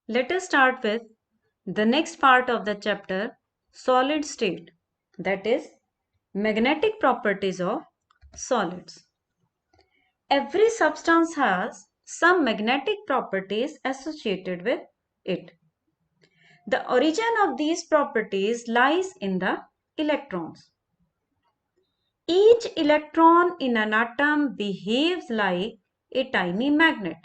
Let us start with the next part of the chapter, solid state, that is magnetic properties of solids. Every substance has some magnetic properties associated with it. The origin of these properties lies in the electrons. Each electron in an atom behaves like a tiny magnet.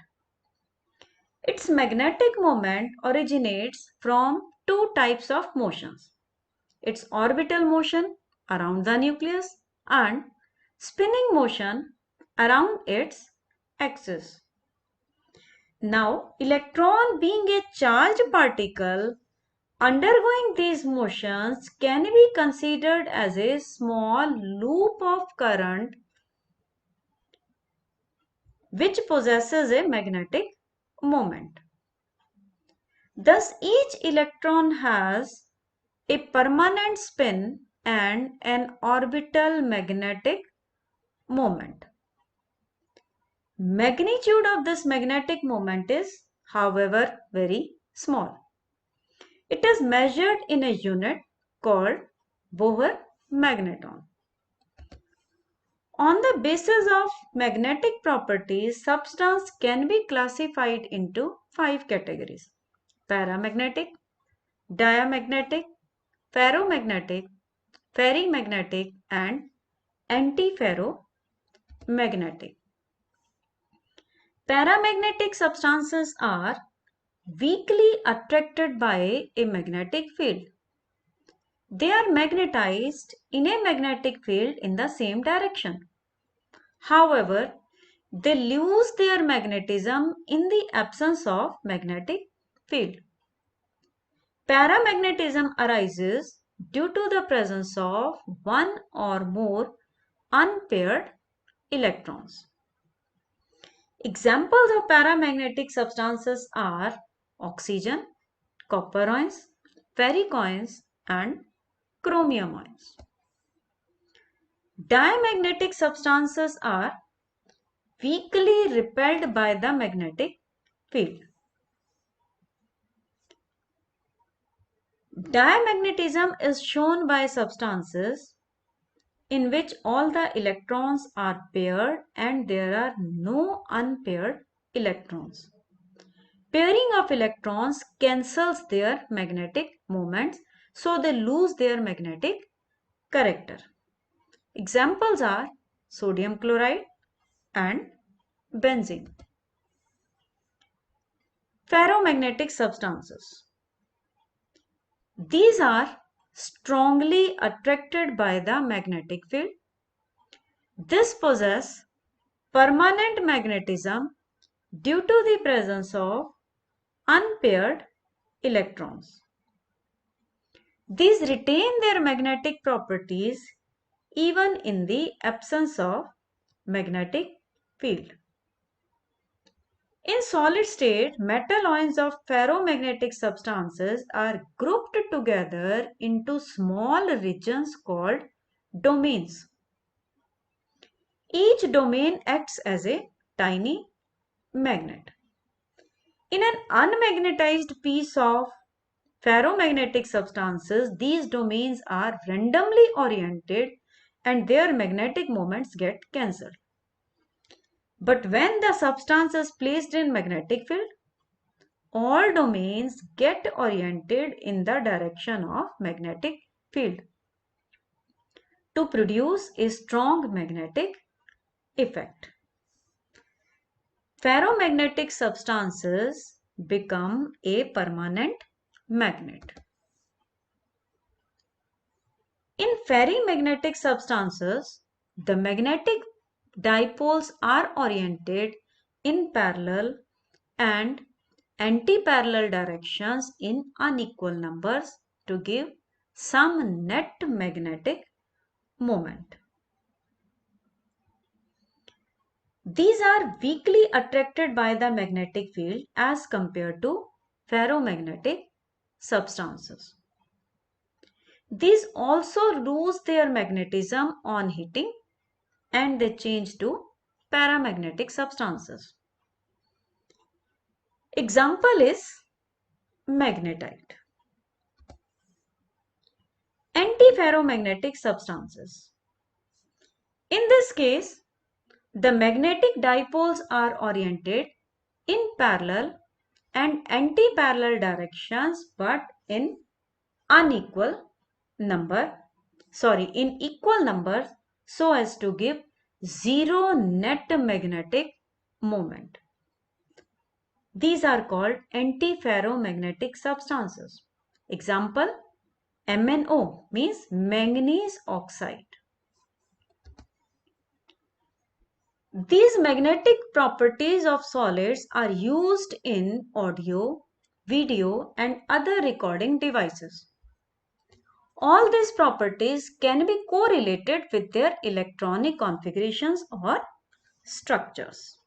Its magnetic moment originates from two types of motions: its orbital motion around the nucleus and spinning motion around its axis. Now, electron being a charged particle undergoing these motions can be considered as a small loop of current which possesses a magnetic moment. Thus, each electron has a permanent spin and an orbital magnetic moment. Magnitude of this magnetic moment is, however, very small. It is measured in a unit called Bohr magneton. On the basis of magnetic properties, substance can be classified into 5 categories: paramagnetic, diamagnetic, ferromagnetic, ferrimagnetic, and antiferromagnetic. Paramagnetic substances are weakly attracted by a magnetic field. They are magnetized in a magnetic field in the same direction. However, they lose their magnetism in the absence of magnetic field. Paramagnetism arises due to the presence of one or more unpaired electrons. Examples of paramagnetic substances are oxygen, copper ions, ferric ions, and chromium ions. Diamagnetic substances are weakly repelled by the magnetic field. Diamagnetism is shown by substances in which all the electrons are paired and there are no unpaired electrons. Pairing of electrons cancels their magnetic moments, so they lose their magnetic character. Examples are sodium chloride and benzene. Ferromagnetic substances. These are strongly attracted by the magnetic field. This possess permanent magnetism due to the presence of unpaired electrons. These retain their magnetic properties even in the absence of magnetic field. In solid state, metal ions of ferromagnetic substances are grouped together into small regions called domains. Each domain acts as a tiny magnet. In an unmagnetized piece of ferromagnetic substances, these domains are randomly oriented and their magnetic moments get cancelled. But when the substance is placed in magnetic field, all domains get oriented in the direction of magnetic field to produce a strong magnetic effect. Ferromagnetic substances become a permanent magnet. In ferrimagnetic substances, the magnetic dipoles are oriented in parallel and anti-parallel directions in unequal numbers to give some net magnetic moment. These are weakly attracted by the magnetic field as compared to ferromagnetic substances. These also lose their magnetism on heating and they change to paramagnetic substances. Example is magnetite. Antiferromagnetic substances. In this case, the magnetic dipoles are oriented in parallel and anti-parallel directions, but in equal numbers so as to give zero net magnetic moment. These are called antiferromagnetic substances. Example, MnO means manganese oxide. These magnetic properties of solids are used in audio, video, and other recording devices. All these properties can be correlated with their electronic configurations or structures.